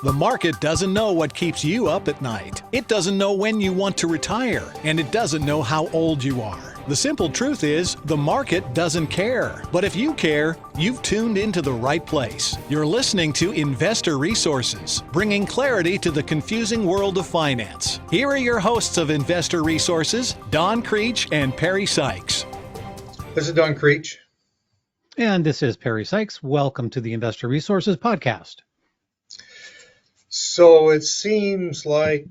The market doesn't know what keeps you up at night. It doesn't know when you want to retire, and it doesn't know how old you are. The simple truth is, the market doesn't care. But if you care, you've tuned into the right place. You're listening to Investor Resources, bringing clarity to the confusing world of finance. Here are your hosts of Investor Resources, Don Creech and Perry Sykes. This is Don Creech. And this is Perry Sykes. Welcome to the Investor Resources Podcast. So it seems like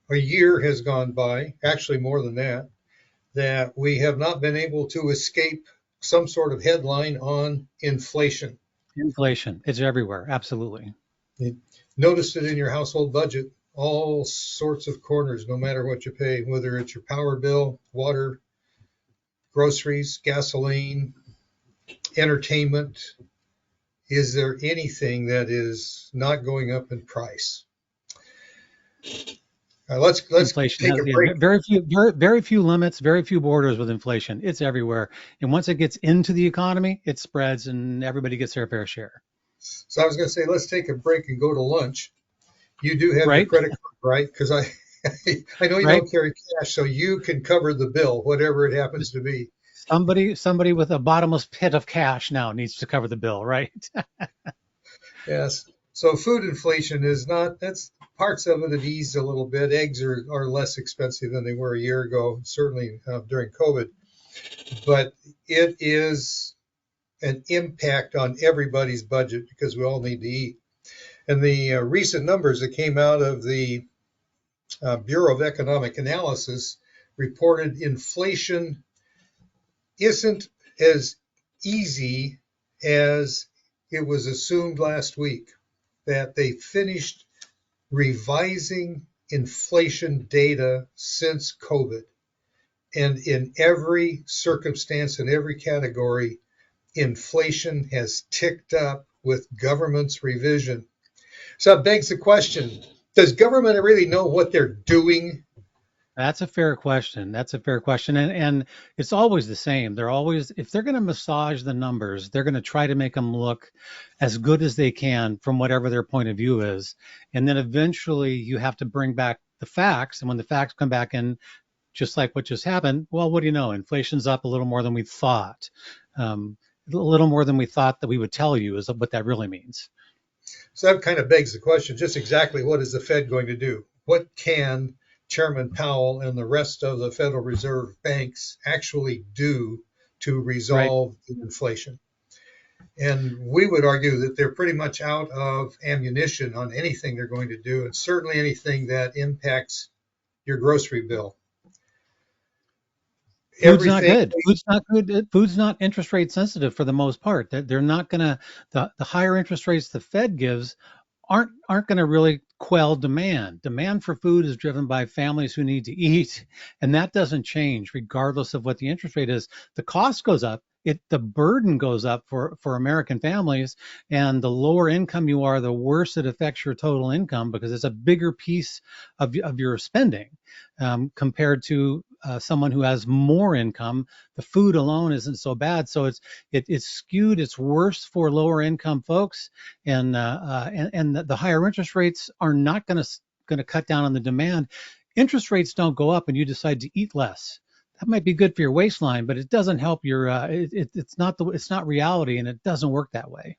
a year has gone by, actually more than that we have not been able to escape some sort of headline on inflation. Inflation, it's everywhere, absolutely. You noticed it in your household budget, all sorts of corners, no matter what you pay, whether it's your power bill, water, groceries, gasoline, entertainment. Is there anything that is not going up in price? Let's inflation take a break. Very few limits, very few borders with inflation. It's everywhere, and once it gets into the economy, it spreads, and everybody gets their fair share. So I was going to say, let's take a break and go to lunch. You do have Right. your credit card, right? Because I know you Right. don't carry cash, so you can cover the bill, whatever it happens to be. Somebody with a bottomless pit of cash now needs to cover the bill, right? Yes. So food inflation is not, that's parts of it have eased a little bit. Eggs are less expensive than they were a year ago, certainly during COVID. But it is an impact on everybody's budget because we all need to eat. And the recent numbers that came out of the Bureau of Economic Analysis reported inflation isn't as easy as it was assumed last week, that they finished revising inflation data since COVID. And in every circumstance, in every category, inflation has ticked up with government's revision. So it begs the question, does government really know what they're doing? That's a fair question. And it's always the same. If they're going to massage the numbers, they're going to try to make them look as good as they can from whatever their point of view is. And then eventually you have to bring back the facts. And when the facts come back in, just like what just happened, well, what do you know? Inflation's up a little more than we thought. A little more than we thought that we would tell you is what that really means. So that kind of begs the question, just exactly what is the Fed going to do? What can Chairman Powell and the rest of the Federal Reserve banks actually do to resolve the inflation? And we would argue that they're pretty much out of ammunition on anything they're going to do, and certainly anything that impacts your grocery bill. Food's not good. Food's not interest rate sensitive for the most part. They're not going to, the higher interest rates the Fed gives aren't going to really quell demand. Demand for food is driven by families who need to eat, and that doesn't change regardless of what the interest rate is. The cost goes up. The burden goes up for American families, and the lower income you are, the worse it affects your total income because it's a bigger piece of your spending compared to someone who has more income. The food alone isn't so bad, so it's skewed. It's worse for lower income folks, and the higher interest rates are not going to cut down on the demand. Interest rates don't go up, and you decide to eat less. That might be good for your waistline, but it doesn't help your. It's not reality, and it doesn't work that way.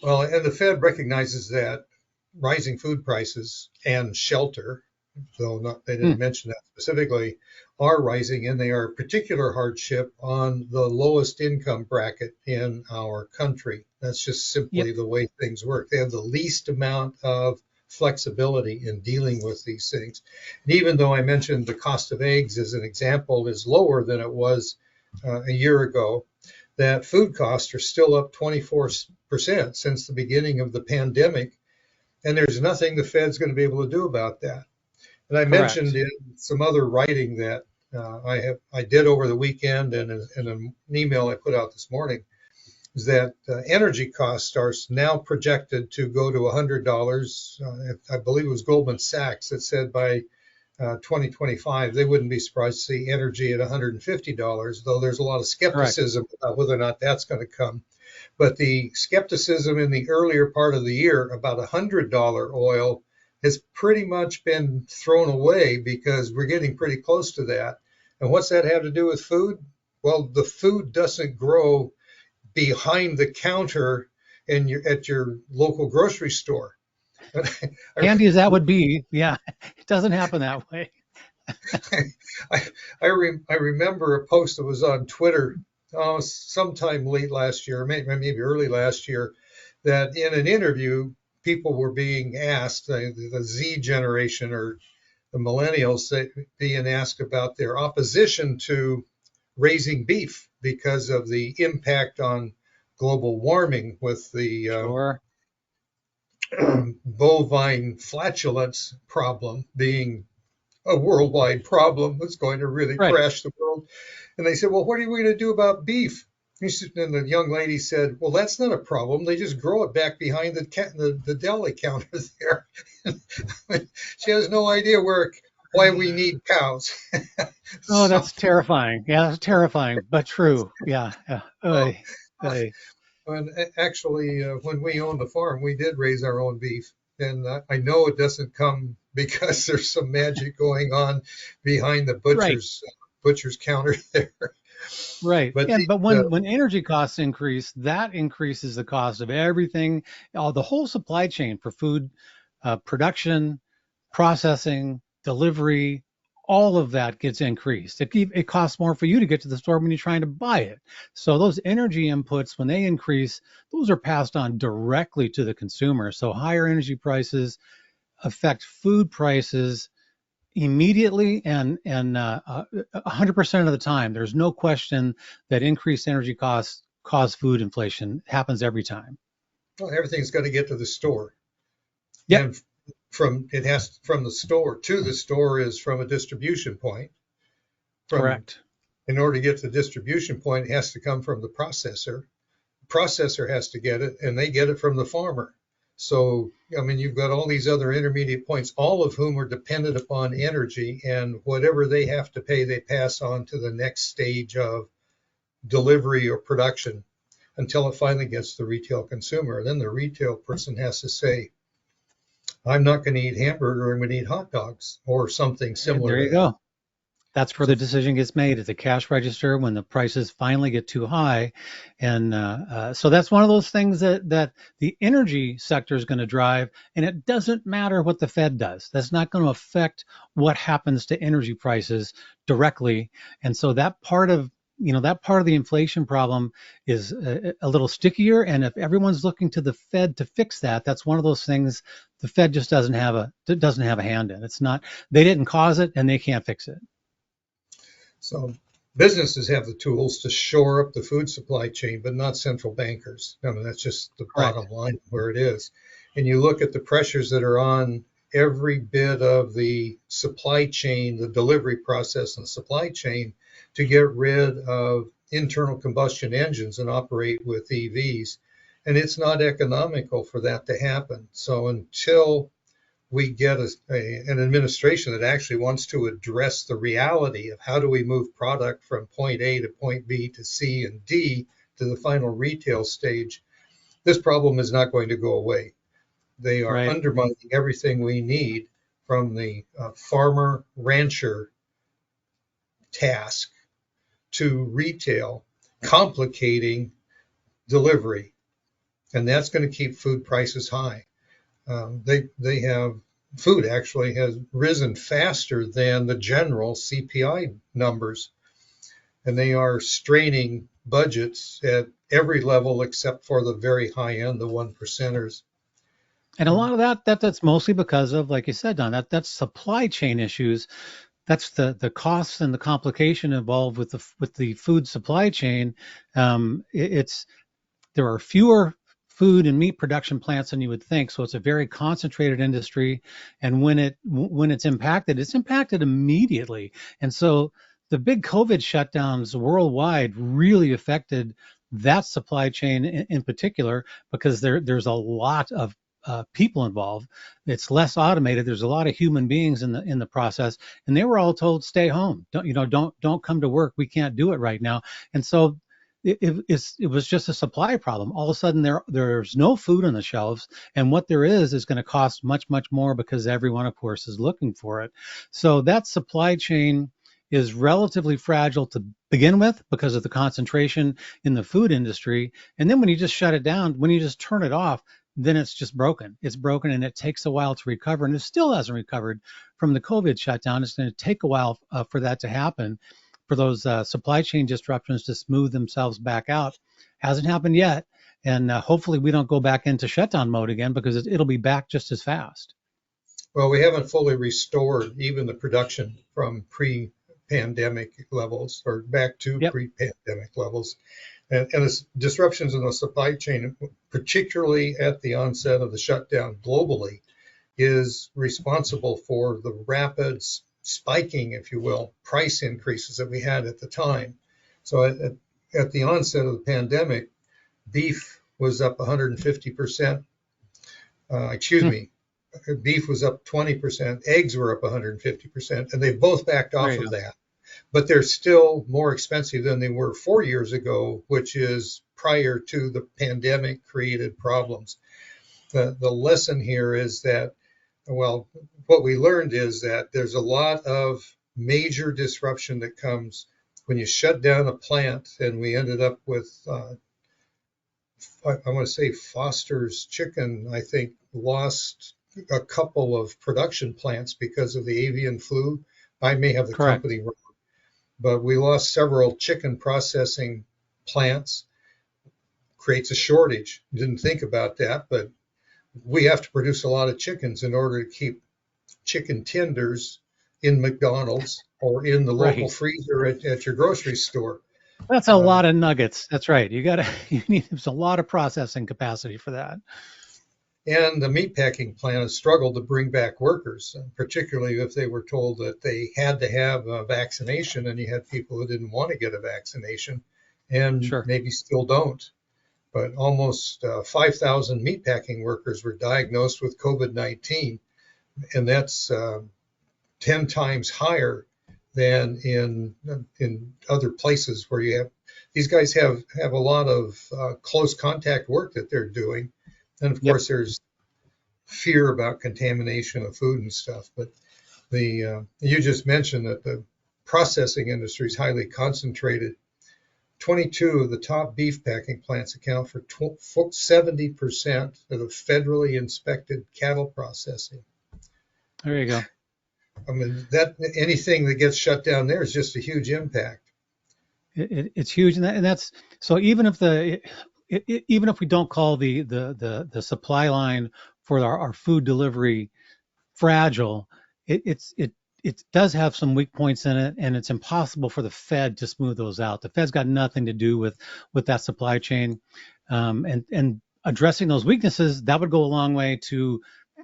Well, and the Fed recognizes that rising food prices and shelter, though they didn't mention that specifically, are rising, and they are a particular hardship on the lowest income bracket in our country. That's just simply the way things work. They have the least amount of flexibility in dealing with these things. And even though I mentioned the cost of eggs as an example is lower than it was a year ago, that food costs are still up 24% since the beginning of the pandemic, and there's nothing the Fed's going to be able to do about that. And I mentioned in some other writing that I did over the weekend and in an email I put out this morning, is that energy costs are now projected to go to $100. I believe it was Goldman Sachs that said by 2025, they wouldn't be surprised to see energy at $150, though there's a lot of Correct. skepticism about whether or not that's going to come. But the skepticism in the earlier part of the year about $100 oil has pretty much been thrown away because we're getting pretty close to that. And what's that have to do with food? Well, the food doesn't grow behind the counter at your local grocery store. Handy as that would be, yeah, it doesn't happen that way. I remember a post that was on Twitter sometime late last year, maybe early last year, that in an interview, people were being asked, the Z generation or the millennials, being asked about their opposition to raising beef because of the impact on global warming with the Sure. bovine flatulence problem being a worldwide problem that's going to really Right. crash the world. And they said, well, what are we going to do about beef? And the young lady said, well, that's not a problem. They just grow it back behind the deli counter there. She has no idea why we need cows. Oh, So, that's terrifying. Yeah, that's terrifying, but true. Yeah. Yeah. oh, Oy, oy. and actually, when we owned the farm, we did raise our own beef. And I know it doesn't come because there's some magic going on behind the Right. butcher's counter there. Right. But And but the, when energy costs increase, that increases the cost of everything, the whole supply chain for food production, processing, delivery, all of that gets increased. It costs more for you to get to the store when you're trying to buy it. So those energy inputs, when they increase, those are passed on directly to the consumer. So higher energy prices affect food prices immediately and 100% of the time. There's no question that increased energy costs cause food inflation. It happens every time. well, everything's got to get to the store. Yep, And from the store to the store is from a distribution point. From correct. In order to get to the distribution point, it has to come from the processor. The processor has to get it, and they get it from the farmer. So, I mean, you've got all these other intermediate points, all of whom are dependent upon energy, and whatever they have to pay, they pass on to the next stage of delivery or production until it finally gets to the retail consumer. Then the retail person has to say, I'm not going to eat hamburger, I'm going to eat hot dogs or something similar There to you that. go. That's where So, the decision gets made at the cash register when the prices finally get too high. And so that's one of those things that the energy sector is going to drive. And it doesn't matter what the Fed does. That's not going to affect what happens to energy prices directly. And so that part of the inflation problem is a little stickier. And if everyone's looking to the Fed to fix that, that's one of those things the Fed just doesn't have a hand in. It's not, they didn't cause it and they can't fix it. so businesses have the tools to shore up the food supply chain, but not central bankers. I mean, that's just the Correct. bottom line where it is. And you look at the pressures that are on every bit of the supply chain, the delivery process and the supply chain to get rid of internal combustion engines and operate with EVs. And it's not economical for that to happen. So until we get an administration that actually wants to address the reality of how do we move product from point A to point B to C and D to the final retail stage, this problem is not going to go away. They are Right. undermining everything we need from the farmer rancher task to retail, complicating delivery. And that's going to keep food prices high. They have food actually has risen faster than the general CPI numbers, and they are straining budgets at every level except for the very high end, the one percenters. And a lot of that's mostly because of, like you said, Don, that's supply chain issues. That's the costs and the complication involved with the food supply chain. It's there are fewer food and meat production plants than you would think, so it's a very concentrated industry. And when it's impacted immediately. And so the big COVID shutdowns worldwide really affected that supply chain in particular because there's a lot people involved. It's less automated. There's a lot of human beings in the process, and they were all told stay home. Don't come to work. We can't do it right now. And so it was just a supply problem. All of a sudden there's no food on the shelves, and what there is going to cost much more because everyone, of course, is looking for it. So that supply chain is relatively fragile to begin with because of the concentration in the food industry. And then when you just shut it down, when you just turn it off, then it's just broken. It's broken, and it takes a while to recover, and it still hasn't recovered from the COVID shutdown. It's going to take a while for that to happen, for those supply chain disruptions to smooth themselves back out. Hasn't happened yet, and hopefully we don't go back into shutdown mode again, because it'll be back just as fast. Well, we haven't fully restored even the production from pre-pandemic levels, or back to Yep. pre-pandemic levels. And the disruptions in the supply chain, particularly at the onset of the shutdown globally, is responsible for the rapid spiking, if you will, price increases that we had at the time. So at the onset of the pandemic, beef was up 150%. Beef was up 20%. Eggs were up 150%, and they've both backed off of that. But they're still more expensive than they were 4 years ago, which is prior to the pandemic created problems. The lesson here is that, well, what we learned is that there's a lot of major disruption that comes when you shut down a plant, and we ended up with, I want to say Foster's Chicken, I think, lost a couple of production plants because of the avian flu. I may have the Correct. company wrong, but we lost several chicken processing plants. Creates a shortage. Didn't think about that, but we have to produce a lot of chickens in order to keep chicken tenders in McDonald's or in the local Right. freezer at your grocery store. That's a lot of nuggets. That's right. You need a lot of processing capacity for that. And the meatpacking plant has struggled to bring back workers, particularly if they were told that they had to have a vaccination, and you had people who didn't want to get a vaccination and Sure. maybe still don't. But almost 5,000 meatpacking workers were diagnosed with COVID-19, and that's 10 times higher than in other places where you have, these guys have a lot of close contact work that they're doing. And of course, there's fear about contamination of food and stuff. But you just mentioned that the processing industry is highly concentrated. 22 of the top beef packing plants account for 70% of the federally inspected cattle processing. There you go. I mean, that anything that gets shut down there is just a huge impact. It's huge, and that's so. Even if we don't call the supply line for our food delivery fragile, it does have some weak points in it, and it's impossible for the Fed to smooth those out. The Fed's got nothing to do with that supply chain, and addressing those weaknesses, that would go a long way to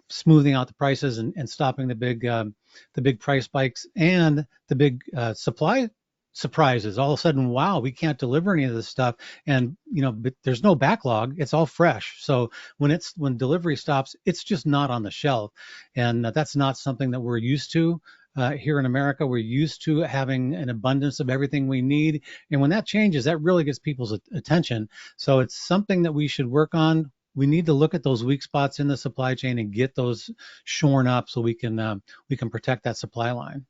smoothing out the prices and stopping the big price spikes and the big supply surprises. All of a sudden, wow, we can't deliver any of this stuff, and but there's no backlog. It's all fresh. So when delivery stops, it's just not on the shelf, and that's not something that we're used to. Here in America, we're used to having an abundance of everything we need. And when that changes, that really gets people's attention. So it's something that we should work on. We need to look at those weak spots in the supply chain and get those shorn up so we can protect that supply line.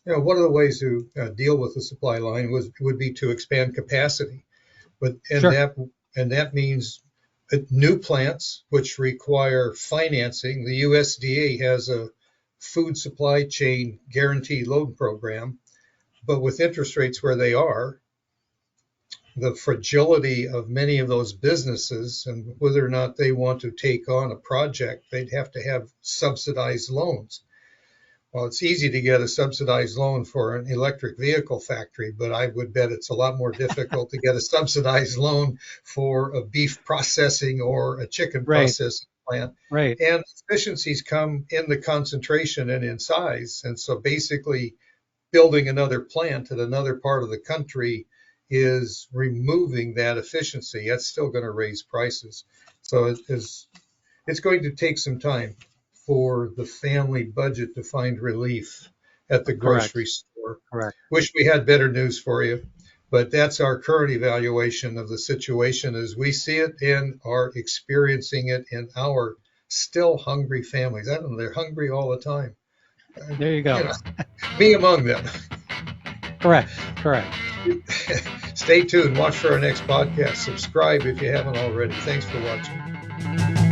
One of the ways to deal with the supply line would be to expand capacity, that means new plants, which require financing. The USDA has a food supply chain guaranteed loan program, but with interest rates where they are, the fragility of many of those businesses and whether or not they want to take on a project, they'd have to have subsidized loans. Well, it's easy to get a subsidized loan for an electric vehicle factory, but I would bet it's a lot more difficult to get a subsidized loan for a beef processing or a chicken processing plant. Right. And efficiencies come in the concentration and in size. And so basically building another plant in another part of the country is removing that efficiency. That's still going to raise prices. So it's going to take some time for the family budget to find relief at the Correct. grocery store. Correct. Wish we had better news for you, but that's our current evaluation of the situation as we see it and are experiencing it in our still hungry families. I don't know, they're hungry all the time. There you go. You know, me among them. Correct. Correct. Stay tuned. Watch for our next podcast. Subscribe if you haven't already. Thanks for watching.